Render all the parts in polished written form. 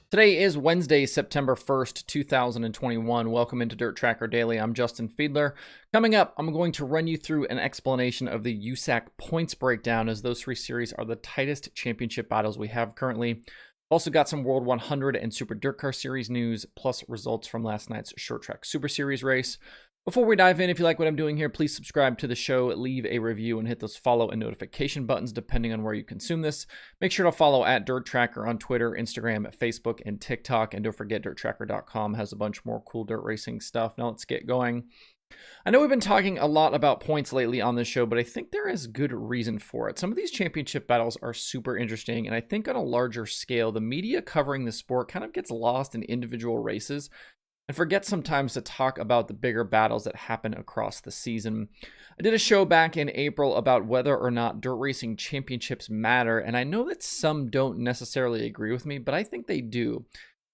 Today is Wednesday, September 1st, 2021. Welcome into DIRTRACKR Daily. I'm Justin Fiedler. Coming up, I'm going to run you through an explanation of the USAC Points breakdown, as those three series are the tightest championship battles we have currently. Also got some World 100 and Super DIRTcar Series news, plus results from last night's Short Track Super Series race. Before we dive in, if you like what I'm doing here, please subscribe to the show, leave a review, and hit those follow and notification buttons depending on where you consume this. Make sure to follow at DIRTRACKR on Twitter, Instagram, Facebook, and TikTok. And don't forget, DIRTRACKR.com has a bunch more cool dirt racing stuff. Now let's get going. I know we've been talking a lot about points lately on this show, but I think there is good reason for it. Some of these championship battles are super interesting, and I think on a larger scale, the media covering the sport kind of gets lost in individual races and forget sometimes to talk about the bigger battles that happen across the season. I did a show back in April about whether or not dirt racing championships matter, and I know that some don't necessarily agree with me, but I think they do.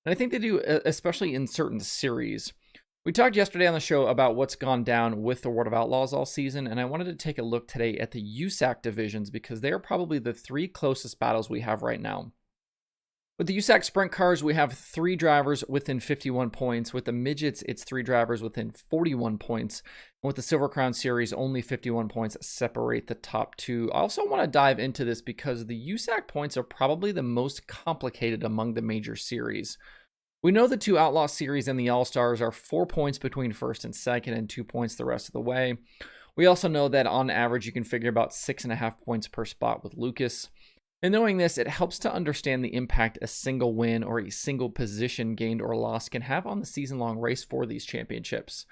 And I think they do, especially in certain series. We talked yesterday on the show about what's gone down with the World of Outlaws all season, and I wanted to take a look today at the USAC divisions because they are probably the three closest battles we have right now. With the USAC Sprint Cars, we have three drivers within 51 points. With the Midgets, it's three drivers within 41 points. And with the Silver Crown Series, only 51 points separate the top two. I also want to dive into this because the USAC points are probably the most complicated among the major series. We know the two Outlaw Series and the All-Stars are 4 points between first and second and 2 points the rest of the way. We also know that on average, you can figure about 6.5 points per spot with Lucas. And knowing this, it helps to understand the impact a single win or a single position gained or lost can have on the season-long race for these championships.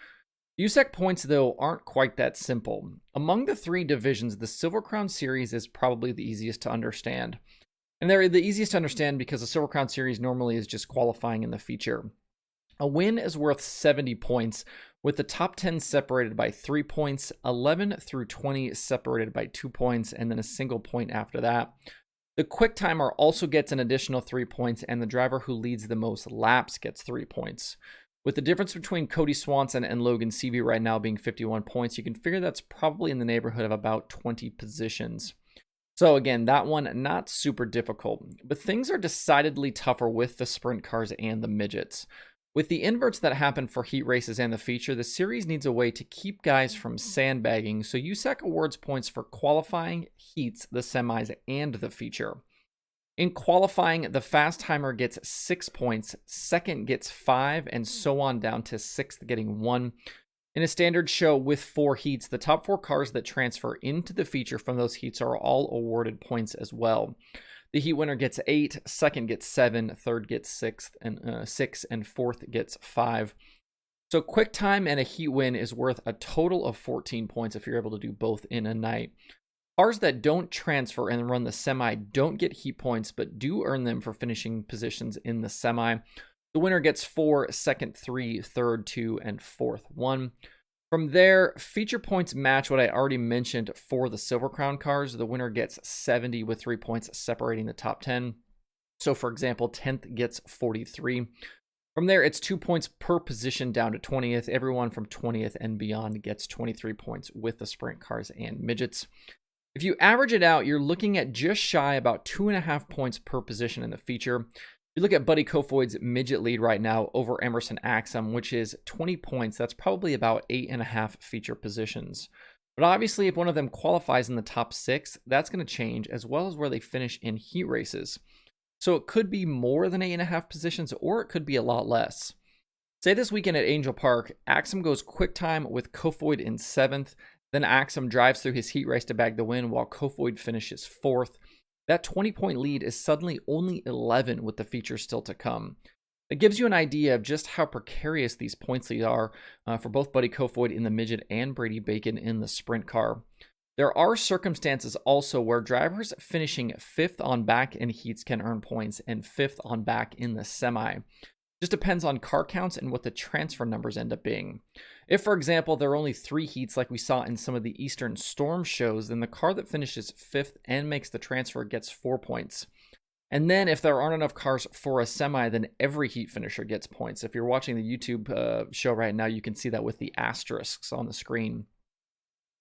USAC points, though, aren't quite that simple. Among the three divisions, the Silver Crown Series is probably the easiest to understand. And they're the easiest to understand because the Silver Crown Series normally is just qualifying in the feature. A win is worth 70 points, with the top 10 separated by 3 points, 11 through 20 separated by 2 points, and then a single point after that. The quick timer also gets an additional 3 points, and the driver who leads the most laps gets 3 points. With the difference between Cody Swanson and Logan Seavey right now being 51 points, you can figure that's probably in the neighborhood of about 20 positions. So again, that one, not super difficult, but things are decidedly tougher with the sprint cars and the midgets. With the inverts that happen for heat races and the feature, the series needs a way to keep guys from sandbagging, so USAC awards points for qualifying, heats, the semis, and the feature. In qualifying, the fast timer gets 6 points, second gets 5, and so on down to sixth getting 1. In a standard show with 4 heats, the top 4 cars that transfer into the feature from those heats are all awarded points as well. The heat winner gets 8, second gets 7, third gets 6, and fourth gets 5. So quick time and a heat win is worth a total of 14 points if you're able to do both in a night. Cars that don't transfer and run the semi don't get heat points, but do earn them for finishing positions in the semi. The winner gets 4, second 3, third 2, and fourth 1. From there, feature points match what I already mentioned for the Silver Crown cars. The winner gets 70 with 3 points separating the top 10. So for example, 10th gets 43. From there, it's 2 points per position down to 20th. Everyone from 20th and beyond gets 23 points with the sprint cars and midgets. If you average it out, you're looking at just shy about 2.5 points per position in the feature. You look at Buddy Kofoid's midget lead right now over Emerson Axum, which is 20 points. That's probably about 8.5 feature positions. But obviously, if one of them qualifies in the top 6, that's going to change, as well as where they finish in heat races. So it could be more than 8.5 positions, or it could be a lot less. Say this weekend at Angel Park, Axum goes quick time with Kofoid in 7th. Then Axum drives through his heat race to bag the win, while Kofoid finishes 4th. That 20-point lead is suddenly only 11 with the feature still to come. It gives you an idea of just how precarious these points leads are for both Buddy Kofoid in the midget and Brady Bacon in the sprint car. There are circumstances also where drivers finishing 5th on back in heats can earn points and 5th on back in the semi. Just depends on car counts and what the transfer numbers end up being. If, for example, there are only 3 heats like we saw in some of the Eastern Storm shows, then the car that finishes 5th and makes the transfer gets 4 points. And then if there aren't enough cars for a semi, then every heat finisher gets points. If you're watching the YouTube show right now, you can see that with the asterisks on the screen.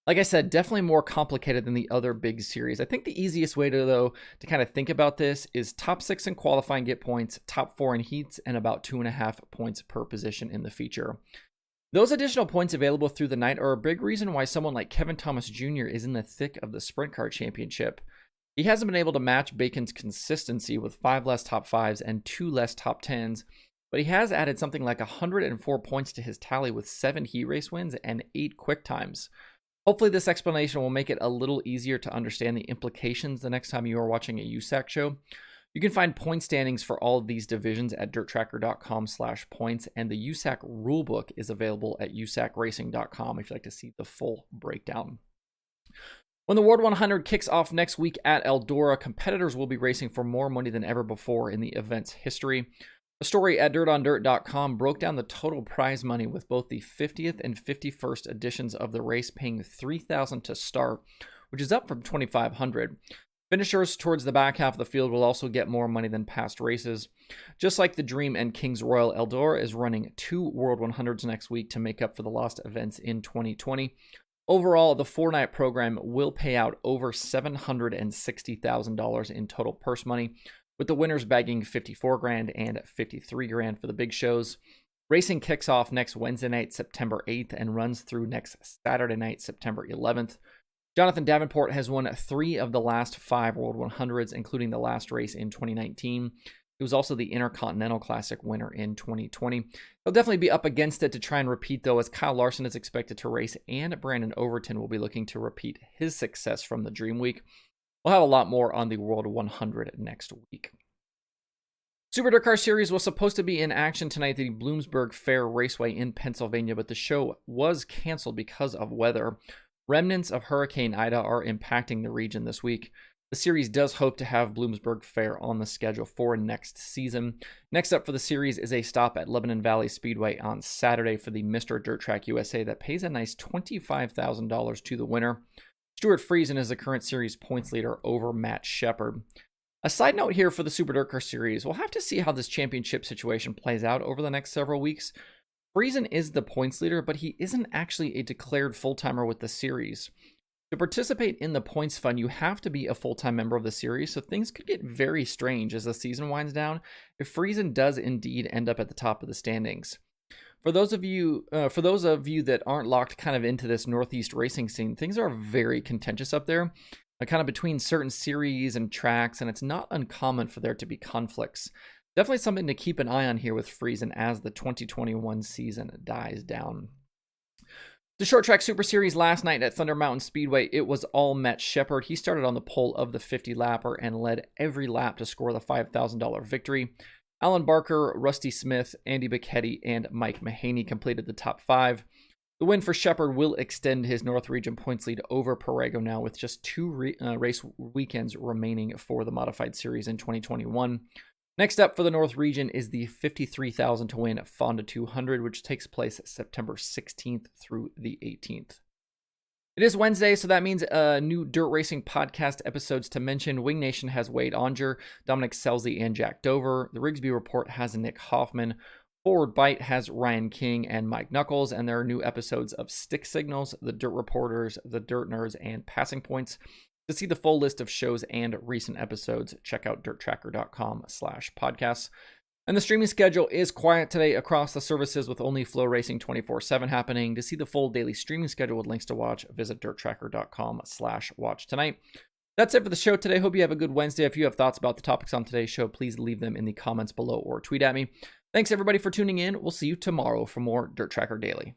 Like I said, definitely more complicated than the other big series. I think the easiest way to kind of think about this is top 6 in qualifying get points, top 4 in heats, and about 2.5 points per position in the feature. Those additional points available through the night are a big reason why someone like Kevin Thomas Jr. is in the thick of the Sprint Car Championship. He hasn't been able to match Bacon's consistency with 5 less top 5s and 2 less top 10s, but he has added something like 104 points to his tally with 7 heat race wins and 8 quick times. Hopefully this explanation will make it a little easier to understand the implications the next time you are watching a USAC show. You can find point standings for all of these divisions at DIRTRACKR.com/points, and the USAC rulebook is available at USACRacing.com if you'd like to see the full breakdown. When the World 100 kicks off next week at Eldora, competitors will be racing for more money than ever before in the event's history. A story at DirtOnDirt.com broke down the total prize money, with both the 50th and 51st editions of the race paying $3,000 to start, which is up from $2,500. Finishers towards the back half of the field will also get more money than past races. Just like the Dream and Kings Royal, Eldora is running 2 World 100s next week to make up for the lost events in 2020. Overall, the 4-night program will pay out over $760,000 in total purse money, with the winners bagging $54,000 and $53,000 for the big shows. Racing kicks off next Wednesday night, September 8th, and runs through next Saturday night, September 11th. Jonathan Davenport has won 3 of the last 5 World 100s, including the last race in 2019. He was also the Intercontinental Classic winner in 2020. He'll definitely be up against it to try and repeat, though, as Kyle Larson is expected to race, and Brandon Overton will be looking to repeat his success from the Dream Week. We'll have a lot more on the World 100 next week. Super DIRTCar Series was supposed to be in action tonight at the Bloomsburg Fair Raceway in Pennsylvania, but the show was canceled because of weather. Remnants of Hurricane Ida are impacting the region this week. The series does hope to have Bloomsburg Fair on the schedule for next season. Next up for the series is a stop at Lebanon Valley Speedway on Saturday for the Mr. Dirt Track USA that pays a nice $25,000 to the winner. Stewart Friesen is the current series points leader over Matt Shepard. A side note here for the Super DIRTCar Series, we'll have to see how this championship situation plays out over the next several weeks. Friesen is the points leader, but he isn't actually a declared full-timer with the series. To participate in the points fund, you have to be a full-time member of the series, so things could get very strange as the season winds down if Friesen does indeed end up at the top of the standings. For those of you that aren't locked kind of into this Northeast racing scene, things are very contentious up there, kind of between certain series and tracks, and it's not uncommon for there to be conflicts. Definitely something to keep an eye on here with Friesen as the 2021 season dies down. The Short Track Super Series last night at Thunder Mountain Speedway, it was all Matt Shepard. He started on the pole of the 50-lapper and led every lap to score the $5,000 victory. Alan Barker, Rusty Smith, Andy Bicchetti, and Mike Mahaney completed the top 5. The win for Shepard will extend his North Region points lead over Perego now, with just 2 race weekends remaining for the Modified Series in 2021. Next up for the North Region is the $53,000 to win Fonda 200, which takes place September 16th through the 18th. It is Wednesday, so that means new Dirt Racing podcast episodes to mention. Wing Nation has Wade Onger, Dominic Selzy, and Jack Dover. The Rigsby Report has Nick Hoffman. Forward Bite has Ryan King and Mike Knuckles, and there are new episodes of Stick Signals, The Dirt Reporters, The Dirt Nerds, and Passing Points. To see the full list of shows and recent episodes, check out DIRTRACKR.com/podcasts. And the streaming schedule is quiet today across the services, with only Flow Racing 24/7 happening. To see the full daily streaming schedule with links to watch, visit DIRTRACKR.com/watch tonight. That's it for the show today. Hope you have a good Wednesday. If you have thoughts about the topics on today's show, please leave them in the comments below or tweet at me. Thanks everybody for tuning in. We'll see you tomorrow for more DIRTRACKR Daily.